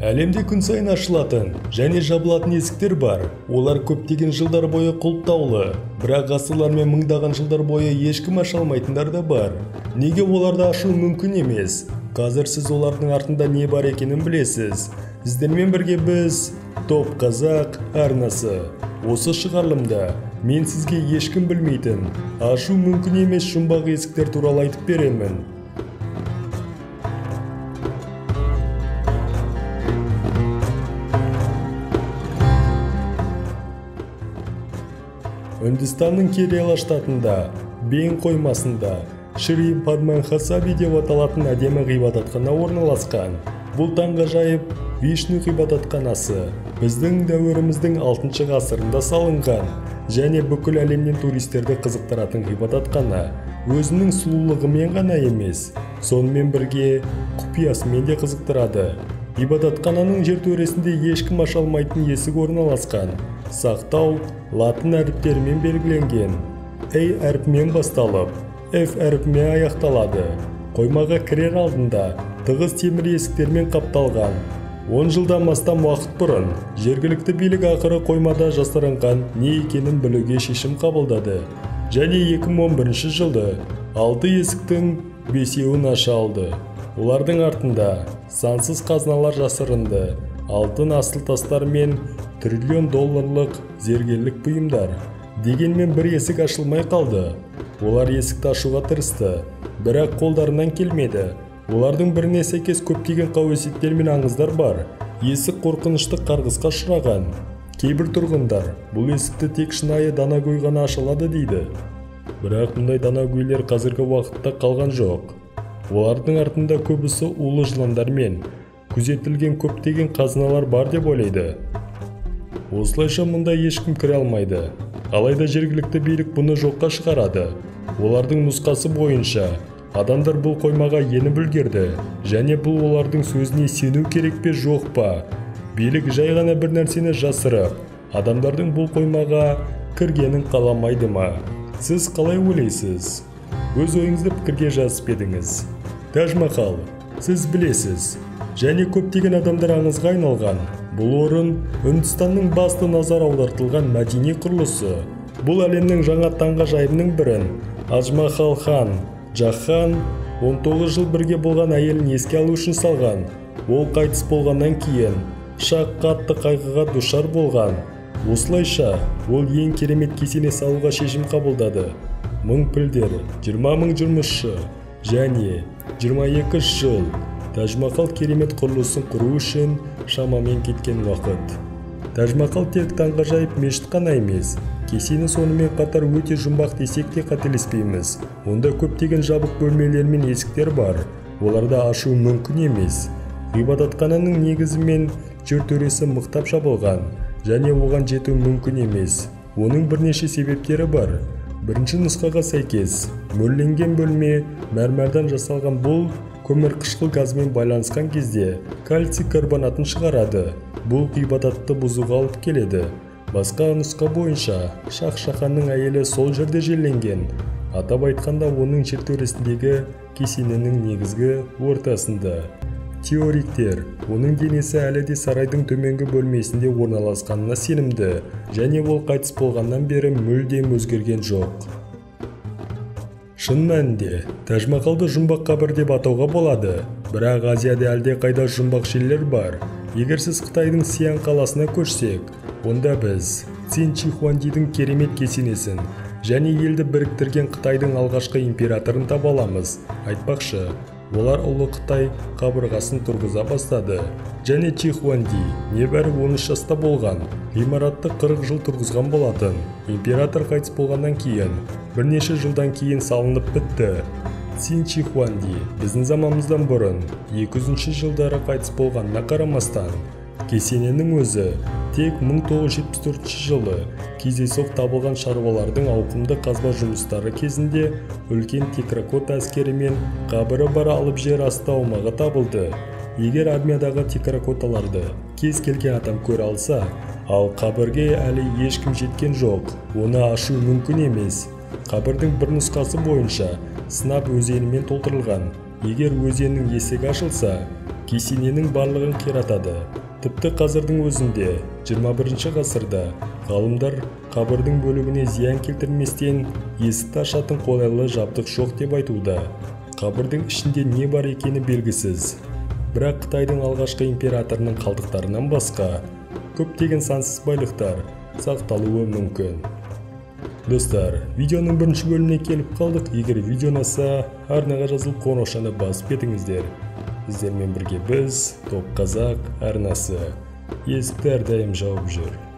Әлемде күн сайын ашылатын және жабылатын есіктер бар. Олар көптеген жылдар бойы құлыптаулы, бірақ ғасырлар мен мыңдаған жылдар бойы ешкім аша алмайтындар да бар. Неге оларды ашу мүмкін емес? Қазір сіз олардың артында не бар екенін білесіз. Сіздермен бірге біз Топ Қазақ арнасы. Осы шығарылымда мен сізге ешкім білмейтін, ашу мүмкін емес жұмбақ есіктер туралы айтып беремін. Үндістанның Керала штатында, Бен қоймасында, Шри Падманхасаби деп аталатын әдемі ғибадатхана орналасқан. Бұл таңғажайып Вишну ғибадатханасы біздің дәуіріміздің 6 ғасырында салынған және бүкіл әлемнен туристерді қызықтыратын ғибадатхана. Өзінің сұлулығымен ғана емес, сонымен бірге құпиясымен де қызықтырады. Ғибадатхананың жертөлесінде ешкім аша алмайтын есік орналасқан. Сақтау латын әріптерімен белгіленген. A әрпімен басталып, F әрпімен аяқталады. Қоймаға кірер алдында тығыз темір есіктермен қапталған. 10 жылдан астам уақыт бұрын жергілікті билік ақыры қоймада жасырынған не екенін білуге шешім қабылдады. Және 2011 жылды 6 есіктің 5-еуін аша алды. Олардың артында сансыз қазыналар жасырынды. Алтын асыл тастар мен $1 триллион зергерлік бұйымдар. Дегенмен бір есік ашылмай қалды. Олар есікті ашуға тырысты, бірақ қолдарынан келмеді. Олардың біріне сәйкес көптеген қауесеттер мен аңыздар бар. Есік қорқынышты қарғысқа ұшыраған. Кейбір тұрғындар бұл есікті тек шынайы данагөй ғана аша алады дейді. Бірақ мұндай данагөйлер қазіргі уақытта қалған жоқ. Олардың артында көбісі улы жыландар мен күзетілген көптеген қазыналар бар деп ойлайды. Осылайша мұнда ешкім кіре алмайды. Алайда жергілікті билік бұны жоққа шығарады. Олардың нұсқасы бойынша адамдар бұл қоймаға еніп үлгерді, және бұл олардың сөзіне сену керек пе жоқ па? Билік жай ғана бір нәрсені жасырып, адамдардың бұл қоймаға кіргенін қаламайды ма? Сіз қалай ойлайсыз? Өз ойыңызды пікірге жазып едіңіз. Тадж-Махал, сіз білесіз, және көптеген адамдар аңызға айналған. Бұл орын Үндістанның басты назар аудартылған мәдени құрылысы. Бұл әлемнің жаңа таңғажайыбының бірін Тадж-Махал хан Джахан 19 жыл бірге болған әйелін еске алу үшін салған. Ол қайтыс болғаннан кейін шақ қатты қайғыға душар болған. Осылайша ол ең керемет кесене салуға шешім қабылдады. 1000 пілдер, 20 000 жұмысшы және 22 жыл Тадж-Махал керемет құрылысын құру үшін шамамен кеткен уақыт. Тадж-Махал тек таңғажайып мешіт қана емес, кесені сонымен қатар өте жұмбақ десек те қателеспейміз. Онда көптеген жабық бөлмелер мен есіктер бар. Оларды ашу мүмкін емес. Ғибадатхананың негізі мен жертөлесі мықтап жабылған, және оған жету мүмкін емес. Оның бірнеше себептері бар. Бірінші нұсқаға сәйкес, мөрленген бөлме мәрмәрдан жасалған. Бұл көмір қышқыл газмен байланысқан кезде кальций карбонатын шығарады. Бұл ғибадатты бұзуға алып келеді. Басқа нұсқа бойынша Шах-Жаханның әйелі сол жерде жерленген. Атап айтқанда оның жертөлесіндегі кесененің негізгі ортасында. Теориктер оның денесі әлі де сарайдың төменгі бөлмесінде орналасқанына сенімді, және ол қайтыс болғаннан бері мүлдем өзгерген жоқ. Шын мәнінде, Тадж-Махалды жұмбақ қабір деп атауға болады, бірақ Азияда әлде қайда жұмбақ жерлер бар. Егер сіз Қытайдың Сиан қаласына көшсек, онда біз Цин Ши Хуандидің керемет кесенесін және елді біріктірген Қытайдың алғашқы императорын таба аламыз. Айтпақшы, олар ұлы Қытай қабырғасын тұрғыза бастады, және Ши Хуанди небәрі 13 жаста болған. Ғимаратты 40 жыл тұрғызған болатын. Император қайтыс болғаннан кейін бірнеше жылдан кейін салынып бітті. Цин Ши Хуанди біздің заманымыздан бұрын 200 жылдары қайтыс болғанына қарамастан, кесененің өзі тек 1974 жылы кездейсоқ табылған шаруалардың ауқымды қазба жұмыстары кезінде үлкен терракота әскері мен қабірі бар алып жер асты аумағы табылды. Егер армиядағы терракоталарды кез келген адам көре алса, ал қабірге әлі ешкім жеткен жоқ, оны ашу мүмкін емес. Қабірдің бір нұсқасы бойынша Сынап өзенімен толтырылған. Егер өзеннің есігі ашылса, кесененің барлығын қиратады. Тіпті қазірдің өзінде 21 ғасырда ғалымдар қабірдің бөлігіне зиян келтірместен есікті ашатын қолайлы жабдық жоқ деп айтуда. Қабірдің ішінде не бар екені белгісіз. Бірақ Қытайдың алғашқы императорының қалдықтарынан басқа көптеген сансыз байлықтар сақталуы мүмкін. Достар, видеоның бірінші бөліміне келіп қалдық. Егер видео ұнаса, арнаға жазылып қоңыраушаны басып кетіңіздер. Сіздермен бірге біз, Топ Қазақ арнасы, есікті әрдайым жауып жүр.